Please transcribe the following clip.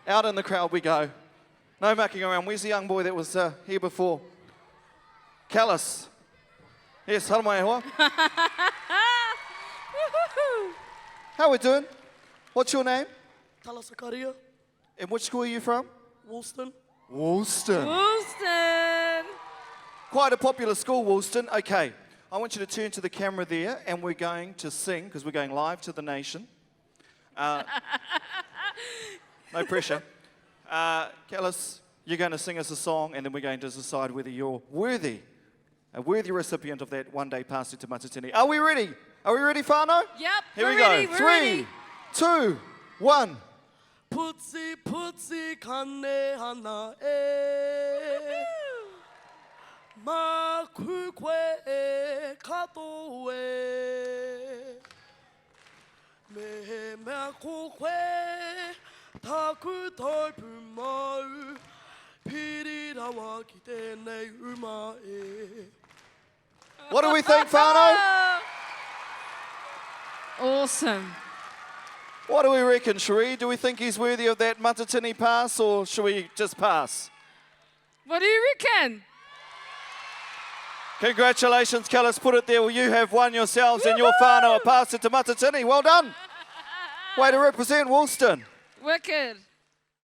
Out in the crowd we go. No mucking around. Where's the young boy that was here before? Callus. Yes, haere mai hoa. How we doing? What's your name? Talasakaria, And which school are you from? Woolston. Woolston. Woolston. Quite a popular school, Woolston. Okay, I want you to turn to the camera there and we're going to sing because we're going live to the nation. No pressure. Callus, you're going to sing us a song and then we're going to decide whether you're a worthy recipient of that one-day pass to Matatini. Are we ready? Are we ready, whānau? Yep, Here we're we ready, go. we're 3, ready. 2, 1. Putsi, putsi, kane hana e. Ma kukwe e katoa e. Me mea kukwe, taku taupu mau. Piri rawa ki tēnei uma e. What do we think, whānau? Awesome. What do we reckon, Cherie? Do we think he's worthy of that Matatini pass or should we just pass? What do you reckon? Congratulations, Callus. Put it there. Well, you have won yourselves and your whānau a pass to Matatini. Well done. Way to represent Woolston. Wicked.